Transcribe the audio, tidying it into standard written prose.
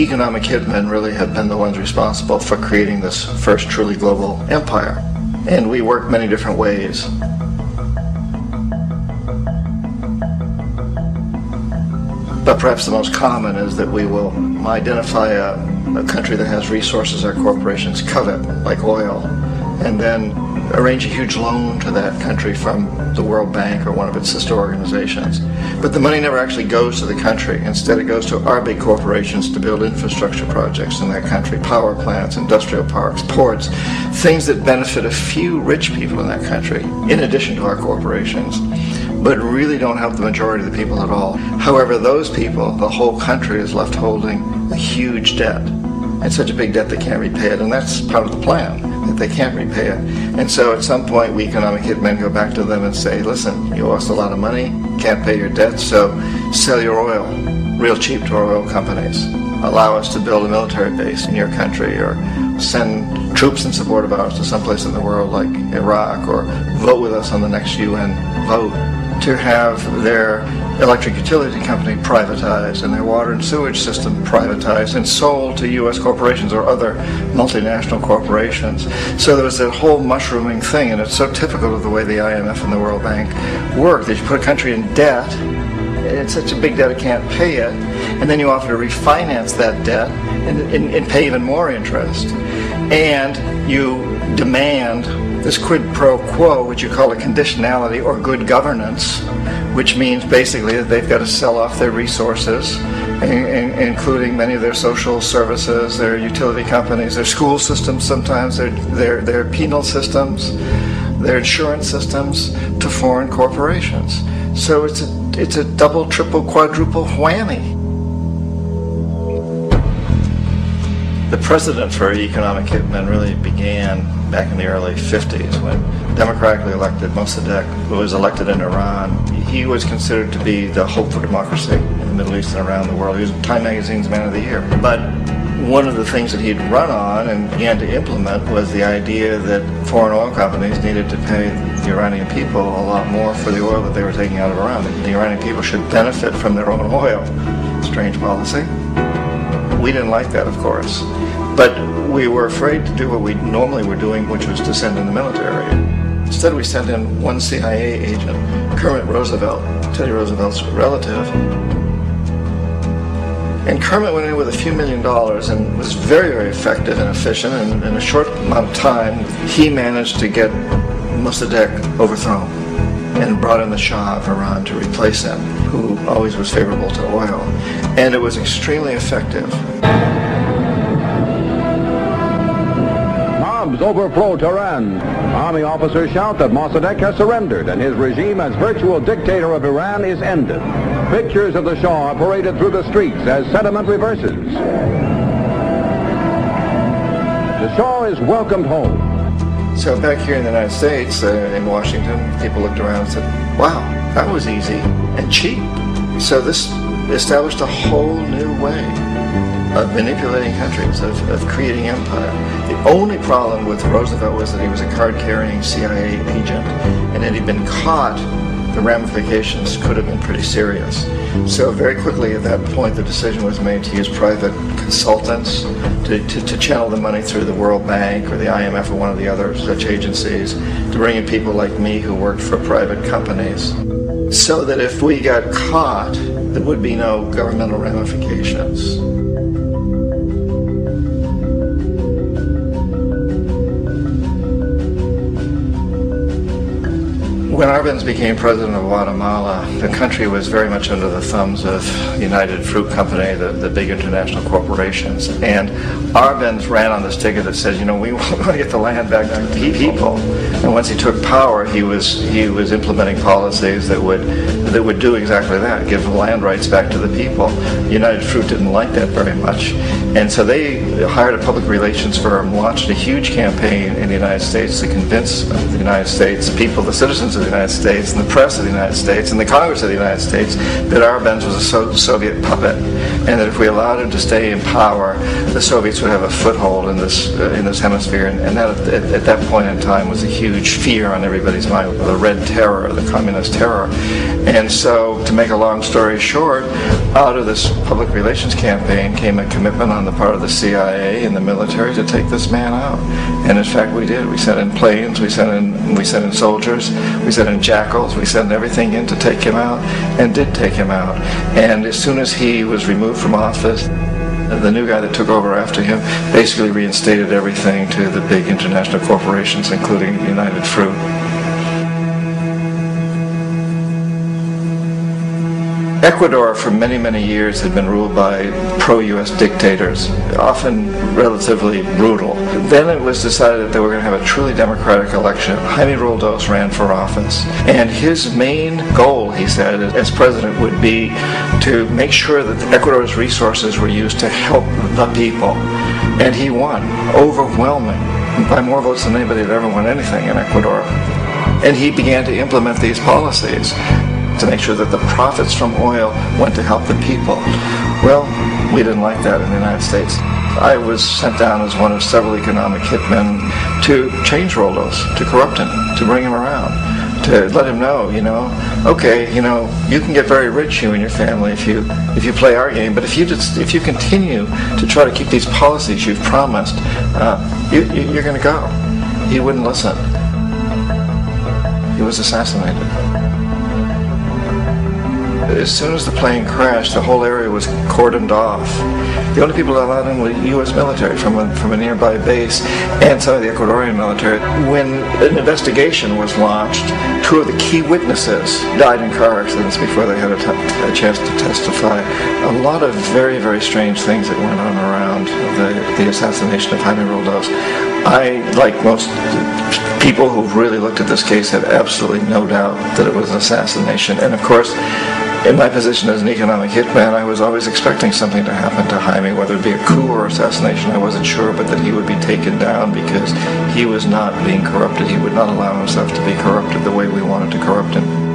economic hitmen really have been the ones responsible for creating this first truly global empire. And we work many different ways. But perhaps the most common is that we will identify a country that has resources our corporations covet, like oil, and then arrange a huge loan to that country from the World Bank or one of its sister organizations. But the money never actually goes to the country. Instead, it goes to our big corporations to build infrastructure projects in that country, power plants, industrial parks, ports, things that benefit a few rich people in that country, in addition to our corporations, but really don't help the majority of the people at all. However, those people, the whole country is left holding a huge debt. And such a big debt they can't repay it, and that's part of the plan, that they can't repay it. And so at some point we economic hitmen go back to them and say, listen, you owe us a lot of money, can't pay your debt, so sell your oil real cheap to our oil companies. Allow us to build a military base in your country, or send troops in support of ours to someplace in the world like Iraq, or vote with us on the next UN vote to have their electric utility company privatized and their water and sewage system privatized and sold to U.S. corporations or other multinational corporations. So there was that whole mushrooming thing, and it's so typical of the way the IMF and the World Bank work, that you put a country in debt, it's such a big debt it can't pay it, and then you offer to refinance that debt and pay even more interest. And you demand this quid pro quo, which you call a conditionality or good governance, which means basically that they've got to sell off their resources, including many of their social services, their utility companies, their school systems sometimes, their penal systems, their insurance systems, to foreign corporations. So it's a double, triple, quadruple whammy. The precedent for economic hitmen really began back in the early 50s when democratically elected Mossadegh, who was elected in Iran. He was considered to be the hope for democracy in the Middle East and around the world. He was Time Magazine's Man of the Year. But one of the things that he'd run on and began to implement was the idea that foreign oil companies needed to pay the Iranian people a lot more for the oil that they were taking out of Iran. The Iranian people should benefit from their own oil. Strange policy. We didn't like that, of course. But we were afraid to do what we normally were doing, which was to send in the military. Instead, we sent in one CIA agent, Kermit Roosevelt, Teddy Roosevelt's relative. And Kermit went in with a few $1 million and was very, very effective and efficient. And in a short amount of time, he managed to get Mossadegh overthrown and brought in the Shah of Iran to replace him, who always was favorable to oil. And it was extremely effective. Mobs overflow Tehran. Army officers shout that Mossadegh has surrendered and his regime as virtual dictator of Iran is ended. Pictures of the Shah are paraded through the streets as sentiment reverses. The Shah is welcomed home. So back here in the United States, in Washington, people looked around and said, wow, that was easy and cheap. So this established a whole new way of manipulating countries, of creating empire. The only problem with Roosevelt was that he was a card-carrying CIA agent, and had he been caught, the ramifications could have been pretty serious. So very quickly at that point, the decision was made to use private consultants to channel the money through the World Bank or the IMF or one of the other such agencies, to bring in people like me who worked for private companies, so that if we got caught, there would be no governmental ramifications. When Arbenz became president of Guatemala, the country was very much under the thumbs of United Fruit Company, the big international corporations. And Arbenz ran on this ticket that said, you know, we want to get the land back to the people. And once he took power, he was implementing policies that would do exactly that, give the land rights back to the people. United Fruit didn't like that very much. And so they hired a public relations firm, launched a huge campaign in the United States to convince the United States people, the citizens of the the United States and the press of the United States and the Congress of the United States that Arbenz was a Soviet puppet, and that if we allowed him to stay in power, the Soviets would have a foothold in this hemisphere, and that at that point in time was a huge fear on everybody's mind, the Red Terror, the Communist Terror. And so, to make a long story short, out of this public relations campaign came a commitment on the part of the CIA and the military to take this man out. And in fact, we did. We sent in planes, we sent in soldiers, we sent in jackals, we sent everything in to take him out, and did take him out. And as soon as he was removed from office, the new guy that took over after him basically reinstated everything to the big international corporations, including United Fruit. Ecuador for many, many years had been ruled by pro-U.S. dictators, often relatively brutal. Then it was decided that they were going to have a truly democratic election. Jaime Roldos ran for office, and his main goal, he said, as president would be to make sure that Ecuador's resources were used to help the people. And he won, overwhelming, by more votes than anybody had ever won anything in Ecuador. And he began to implement these policies to make sure that the profits from oil went to help the people. Well, we didn't like that in the United States. I was sent down as one of several economic hitmen to change Roldos, to corrupt him, to bring him around, to let him know, okay, you can get very rich, you and your family, if you play our game, but if you continue to try to keep these policies you've promised, you're going to go. He wouldn't listen. He was assassinated. As soon as the plane crashed, the whole area was cordoned off. The only people allowed in were U.S. military from a nearby base and some of the Ecuadorian military. When an investigation was launched, two of the key witnesses died in car accidents before they had a chance to testify. A lot of very, very strange things that went on around the assassination of Jaime Roldos. I, like most people who've really looked at this case, have absolutely no doubt that it was an assassination. And of course, in my position as an economic hitman, I was always expecting something to happen to Jaime, whether it be a coup or assassination, I wasn't sure, but that he would be taken down because he was not being corrupted. He would not allow himself to be corrupted the way we wanted to corrupt him.